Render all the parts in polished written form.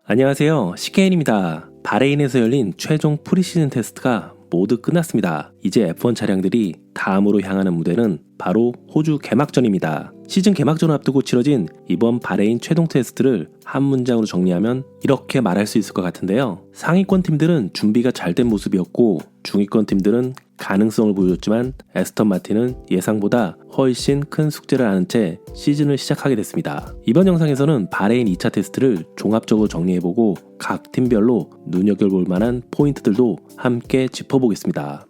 안녕하세요. CKN입니다. 바레인에서 열린 최종 프리시즌 테스트가 모두 끝났습니다. 이제 F1 차량들이 다음으로 향하는 무대는 바로 호주 개막전입니다. 시즌 개막전을 앞두고 치러진 이번 바레인 최종 테스트를 한 문장으로 정리하면 이렇게 말할 수 있을 것 같은데요. 상위권 팀들은 준비가 잘 된 모습이었고 중위권 팀들은 가능성을 보여줬지만 에스턴 마틴은 예상보다 훨씬 큰 숙제를 안은 채 시즌을 시작하게 됐습니다. 이번 영상에서는 바레인 2차 테스트를 종합적으로 정리해보고 각 팀별로 눈여겨볼 만한 포인트들도 함께 짚어보겠습니다.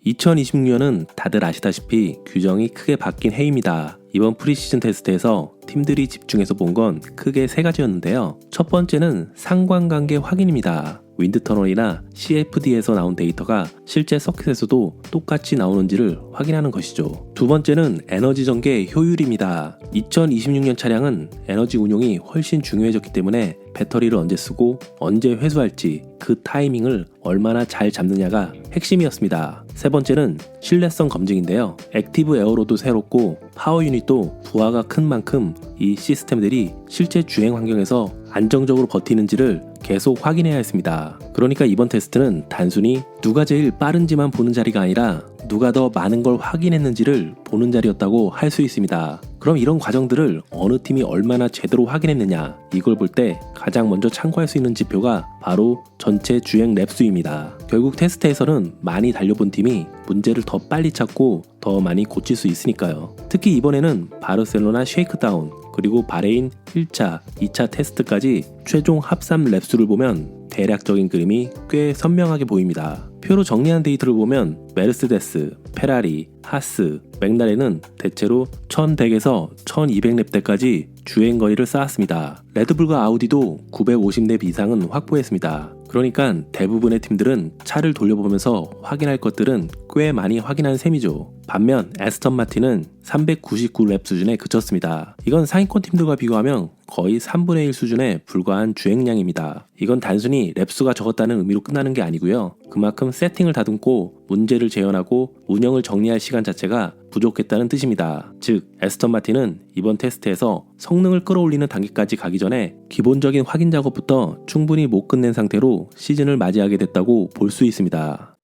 2026년은 다들 아시다시피 규정이 크게 바뀐 해입니다. 이번 프리시즌 테스트에서 팀들이 집중해서 본 건 크게 세 가지였는데요. 첫 번째는 상관관계 확인입니다. 윈드터널이나 CFD에서 나온 데이터가 실제 서킷에서도 똑같이 나오는지를 확인하는 것이죠. 두 번째는 에너지 전개 효율입니다. 2026년 차량은 에너지 운용이 훨씬 중요해졌기 때문에 배터리를 언제 쓰고 언제 회수할지 그 타이밍을 얼마나 잘 잡느냐가 핵심이었습니다. 세 번째는 신뢰성 검증인데요. 액티브 에어로도 새롭고 파워 유닛도 부하가 큰 만큼 이 시스템들이 실제 주행 환경에서 안정적으로 버티는지를 계속 확인해야 했습니다. 그러니까 이번 테스트는 단순히 누가 제일 빠른지만 보는 자리가 아니라 누가 더 많은 걸 확인했는지를 보는 자리였다고 할 수 있습니다. 그럼 이런 과정들을 어느 팀이 얼마나 제대로 확인했느냐, 이걸 볼 때 가장 먼저 참고할 수 있는 지표가 바로 전체 주행 랩수입니다. 결국 테스트에서는 많이 달려본 팀이 문제를 더 빨리 찾고 더 많이 고칠 수 있으니까요. 특히 이번에는 바르셀로나 쉐이크다운 그리고 바레인 1차, 2차 테스트까지 최종 합산 랩수를 보면 대략적인 그림이 꽤 선명하게 보입니다. 표로 정리한 데이터를 보면 메르세데스, 페라리, 하스, 맥라렌은 대체로 1100에서 1200랩대까지 주행거리를 쌓았습니다. 레드불과 아우디도 950랩 이상은 확보했습니다. 그러니까 대부분의 팀들은 차를 돌려보면서 확인할 것들은 꽤 많이 확인한 셈이죠. 반면 에스턴 마틴은 399랩 수준에 그쳤습니다. 이건 상위권 팀들과 비교하면 거의 3분의 1 수준에 불과한 주행량입니다. 이건 단순히 랩수가 적었다는 의미로 끝나는 게 아니고요. 그만큼 세팅을 다듬고 문제를 재현하고 운영을 정리할 시간 자체가 부족했다는 뜻입니다. 즉, 에스턴 마틴은 이번 테스트에서 성능을 끌어올리는 단계까지 가기 전에 기본적인 확인 작업부터 충분히 못 끝낸 상태로 시즌을 맞이하게 됐다고 볼 수 있습니다.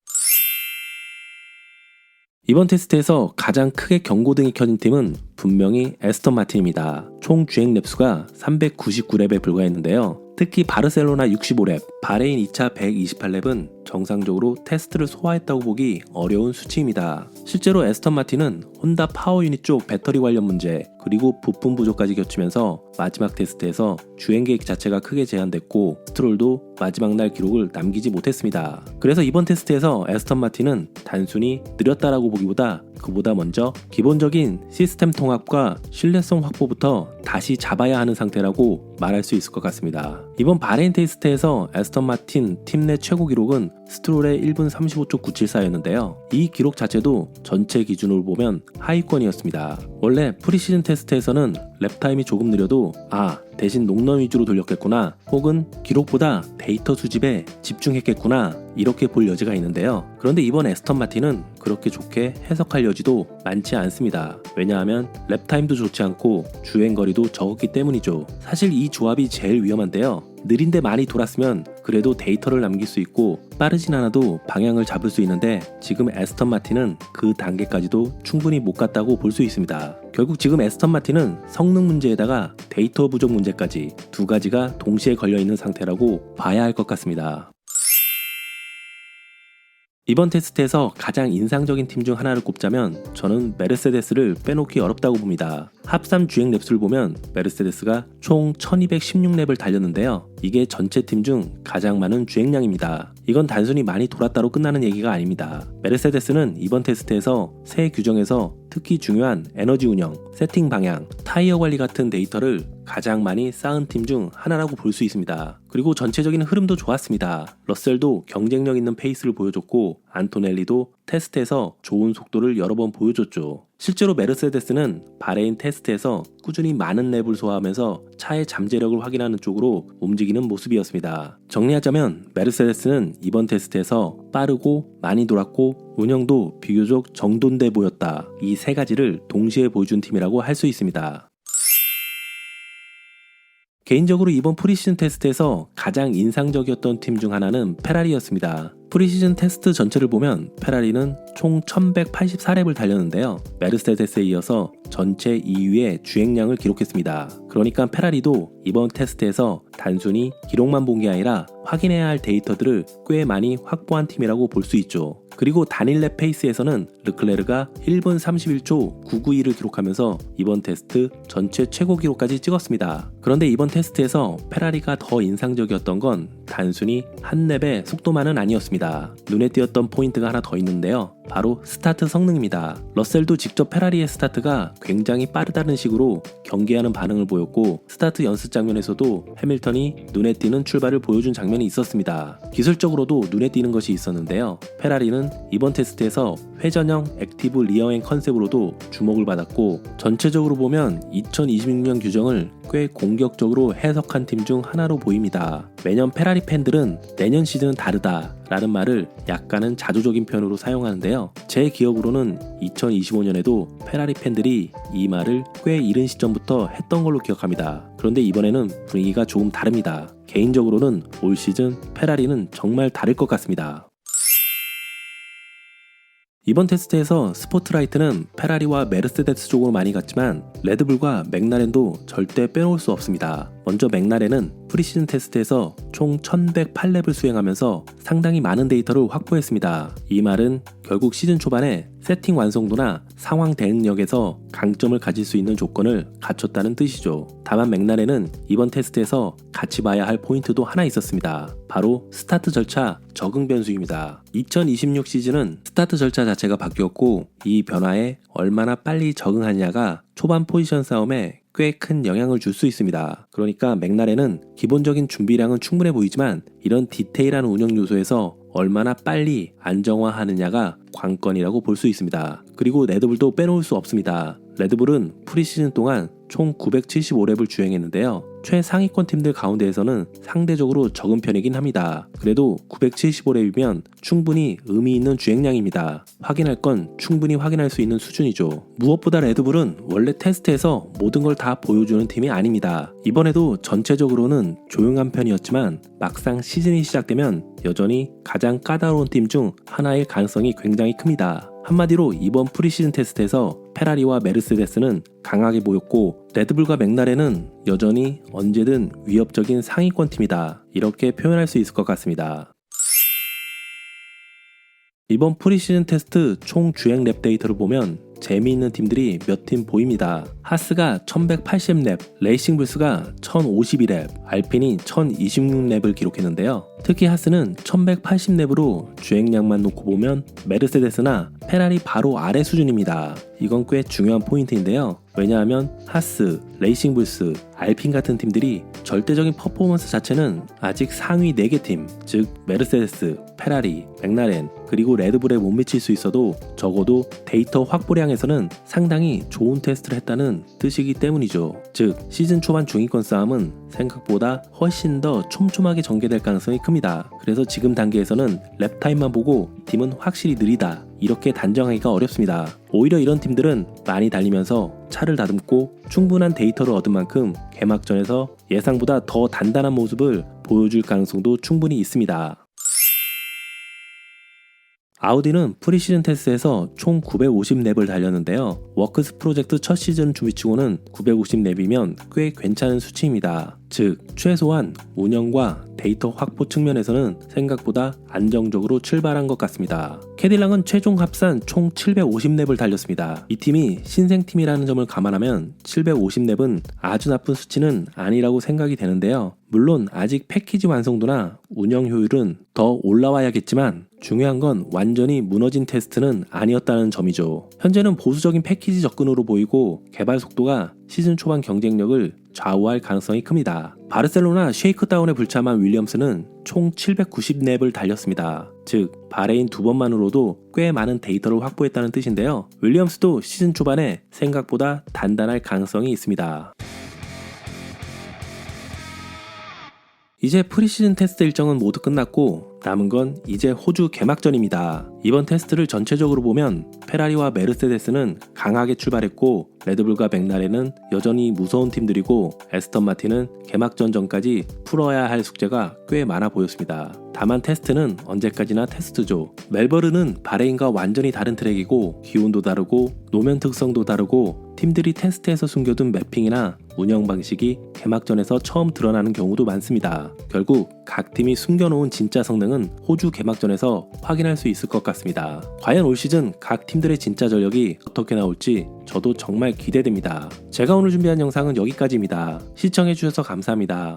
이번 테스트에서 가장 크게 경고등이 켜진 팀은 분명히 에스턴 마틴입니다. 총 주행 랩수가 399랩에 불과했는데요. 특히 바르셀로나 65랩, 바레인 2차 128랩은 정상적으로 테스트를 소화했다고 보기 어려운 수치입니다. 실제로 에스턴 마틴은 혼다 파워 유닛 쪽 배터리 관련 문제 그리고 부품 부족까지 겹치면서 마지막 테스트에서 주행 계획 자체가 크게 제한됐고 스트롤도 마지막 날 기록을 남기지 못했습니다. 그래서 이번 테스트에서 에스턴 마틴은 단순히 느렸다라고 보기보다 그보다 먼저 기본적인 시스템 통합과 신뢰성 확보부터 다시 잡아야 하는 상태라고 말할 수 있을 것 같습니다. 이번 바레인 테스트에서 에스턴 마틴 팀 내 최고 기록은 스트롤의 1분 35초 974였는데요. 이 기록 자체도 전체 기준으로 보면 하위권이었습니다. 원래 프리시즌 테스트에서는 랩타임이 조금 느려도 대신 농런 위주로 돌렸겠구나, 혹은 기록보다 데이터 수집에 집중했겠구나, 이렇게 볼 여지가 있는데요. 그런데 이번 에스턴 마틴은 그렇게 좋게 해석할 여지도 많지 않습니다. 왜냐하면 랩타임도 좋지 않고 주행거리도 적었기 때문이죠. 사실 이 조합이 제일 위험한데요. 느린데 많이 돌았으면 그래도 데이터를 남길 수 있고 빠르진 않아도 방향을 잡을 수 있는데 지금 에스턴 마틴은 그 단계까지도 충분히 못 갔다고 볼 수 있습니다. 결국 지금 에스턴 마틴은 성능 문제에다가 데이터 부족 문제까지 두 가지가 동시에 걸려있는 상태라고 봐야 할 것 같습니다. 이번 테스트에서 가장 인상적인 팀 중 하나를 꼽자면 저는 메르세데스를 빼놓기 어렵다고 봅니다. 합산 주행 랩수를 보면 메르세데스가 총 1216랩을 달렸는데요. 이게 전체 팀 중 가장 많은 주행량입니다. 이건 단순히 많이 돌았다로 끝나는 얘기가 아닙니다. 메르세데스는 이번 테스트에서 새 규정에서 특히 중요한 에너지 운영, 세팅 방향, 타이어 관리 같은 데이터를 가장 많이 쌓은 팀 중 하나라고 볼 수 있습니다. 그리고 전체적인 흐름도 좋았습니다. 러셀도 경쟁력 있는 페이스를 보여줬고 안토넬리도 테스트에서 좋은 속도를 여러 번 보여줬죠. 실제로 메르세데스는 바레인 테스트에서 꾸준히 많은 랩을 소화하면서 차의 잠재력을 확인하는 쪽으로 움직이는 모습이었습니다. 정리하자면 메르세데스는 이번 테스트에서 빠르고 많이 돌았고 운영도 비교적 정돈돼 보였다. 이 세 가지를 동시에 보여준 팀이라고 할 수 있습니다. 개인적으로 이번 프리시즌 테스트에서 가장 인상적이었던 팀 중 하나는 페라리였습니다. 프리시즌 테스트 전체를 보면 페라리는 총 1184랩을 달렸는데요. 메르세데스에 이어서 전체 2위의 주행량을 기록했습니다. 그러니까 페라리도 이번 테스트에서 단순히 기록만 본 게 아니라 확인해야 할 데이터들을 꽤 많이 확보한 팀이라고 볼 수 있죠. 그리고 단일 랩 페이스에서는 르클레르가 1분 31초 992를 기록하면서 이번 테스트 전체 최고 기록까지 찍었습니다. 그런데 이번 테스트에서 페라리가 더 인상적이었던 건 단순히 한 랩의 속도만은 아니었습니다. 눈에 띄었던 포인트가 하나 더 있는데요. 바로 스타트 성능입니다. 러셀도 직접 페라리의 스타트가 굉장히 빠르다는 식으로 경계하는 반응을 보였고, 스타트 연습 장면에서도 해밀턴이 눈에 띄는 출발을 보여준 장면이 있었습니다. 기술적으로도 눈에 띄는 것이 있었는데요. 페라리는 이번 테스트에서 회전형 액티브 리어행 컨셉으로도 주목을 받았고, 전체적으로 보면 2026년 규정을 꽤 공격적으로 해석한 팀 중 하나로 보입니다. 매년 페라리 팬들은 내년 시즌은 다르다 라는 말을 약간은 자조적인 표현으로 사용하는데요. 제 기억으로는 2025년에도 페라리 팬들이 이 말을 꽤 이른 시점부터 했던 걸로 기억합니다. 그런데 이번에는 분위기가 조금 다릅니다. 개인적으로는 올 시즌 페라리는 정말 다를 것 같습니다. 이번 테스트에서 스포트라이트는 페라리와 메르세데스 쪽으로 많이 갔지만 레드불과 맥라렌도 절대 빼놓을 수 없습니다. 먼저 맥라렌은 프리시즌 테스트에서 총 1108랩을 수행하면서 상당히 많은 데이터를 확보했습니다. 이 말은 결국 시즌 초반에 세팅 완성도나 상황 대응력에서 강점을 가질 수 있는 조건을 갖췄다는 뜻이죠. 다만 맥라렌은 이번 테스트에서 같이 봐야 할 포인트도 하나 있었습니다. 바로 스타트 절차 적응 변수입니다. 2026 시즌은 스타트 절차 자체가 바뀌었고, 이 변화에 얼마나 빨리 적응하냐가 초반 포지션 싸움에 꽤 큰 영향을 줄 수 있습니다. 그러니까 맥라렌은 기본적인 준비량은 충분해 보이지만 이런 디테일한 운영 요소에서 얼마나 빨리 안정화하느냐가 관건이라고 볼 수 있습니다. 그리고 레드불도 빼놓을 수 없습니다. 레드불은 프리시즌 동안 총 975랩을 주행했는데요. 최상위권 팀들 가운데에서는 상대적으로 적은 편이긴 합니다. 그래도 975랩이면 충분히 의미 있는 주행량입니다. 확인할 건 충분히 확인할 수 있는 수준이죠. 무엇보다 레드불은 원래 테스트에서 모든 걸 다 보여주는 팀이 아닙니다. 이번에도 전체적으로는 조용한 편이었지만 막상 시즌이 시작되면 여전히 가장 까다로운 팀 중 하나일 가능성이 굉장히 큽니다. 한마디로 이번 프리시즌 테스트에서 페라리와 메르세데스는 강하게 보였고, 레드불과 맥라렌은 여전히 언제든 위협적인 상위권 팀이다, 이렇게 표현할 수 있을 것 같습니다. 이번 프리시즌 테스트 총 주행 랩 데이터를 보면 재미있는 팀들이 몇 팀 보입니다. 하스가 1180랩, 레이싱불스가 1052랩, 알핀이 1026랩을 기록했는데요. 특히 하스는 1180랩으로 주행량만 놓고 보면 메르세데스나 페라리 바로 아래 수준입니다. 이건 꽤 중요한 포인트인데요. 왜냐하면 하스, 레이싱불스, 알핀 같은 팀들이 절대적인 퍼포먼스 자체는 아직 상위 4개 팀, 즉 메르세데스, 페라리, 맥라렌, 그리고 레드불에 못 미칠 수 있어도 적어도 데이터 확보량에서는 상당히 좋은 테스트를 했다는 뜻이기 때문이죠. 즉 시즌 초반 중위권 싸움은 생각보다 훨씬 더 촘촘하게 전개될 가능성이 큽니다. 그래서 지금 단계에서는 랩타임만 보고 팀은 확실히 느리다, 이렇게 단정하기가 어렵습니다. 오히려 이런 팀들은 많이 달리면서 차를 다듬고 충분한 데이터를 얻은 만큼 개막전에서 예상보다 더 단단한 모습을 보여줄 가능성도 충분히 있습니다. 아우디는 프리시즌 테스트에서 총 950랩을 달렸는데요. 워크스 프로젝트 첫 시즌 준비치고는 950랩이면 꽤 괜찮은 수치입니다. 즉 최소한 운영과 데이터 확보 측면에서는 생각보다 안정적으로 출발한 것 같습니다. 캐딜락은 최종 합산 총 750랩을 달렸습니다. 이 팀이 신생팀이라는 점을 감안하면 750랩은 아주 나쁜 수치는 아니라고 생각이 되는데요. 물론 아직 패키지 완성도나 운영 효율은 더 올라와야겠지만 중요한 건 완전히 무너진 테스트는 아니었다는 점이죠. 현재는 보수적인 패키지 접근으로 보이고 개발 속도가 시즌 초반 경쟁력을 좌우할 가능성이 큽니다. 바르셀로나 쉐이크다운에 불참한 윌리엄스는 총 790랩을 달렸습니다. 즉 바레인 2번만으로도 꽤 많은 데이터를 확보했다는 뜻인데요. 윌리엄스도 시즌 초반에 생각보다 단단할 가능성이 있습니다. 이제 프리시즌 테스트 일정은 모두 끝났고 남은 건 이제 호주 개막전입니다. 이번 테스트를 전체적으로 보면 페라리와 메르세데스는 강하게 출발했고 레드불과 맥라렌은 여전히 무서운 팀들이고 에스턴 마틴은 개막전 전까지 풀어야 할 숙제가 꽤 많아 보였습니다. 다만 테스트는 언제까지나 테스트죠. 멜버른은 바레인과 완전히 다른 트랙이고 기온도 다르고 노면 특성도 다르고 팀들이 테스트에서 숨겨둔 매핑이나 운영 방식이 개막전에서 처음 드러나는 경우도 많습니다. 결국 각 팀이 숨겨놓은 진짜 성능은 호주 개막전에서 확인할 수 있을 것 같습니다. 과연 올 시즌 각 팀들의 진짜 전력이 어떻게 나올지 저도 정말 기대됩니다. 제가 오늘 준비한 영상은 여기까지입니다. 시청해주셔서 감사합니다.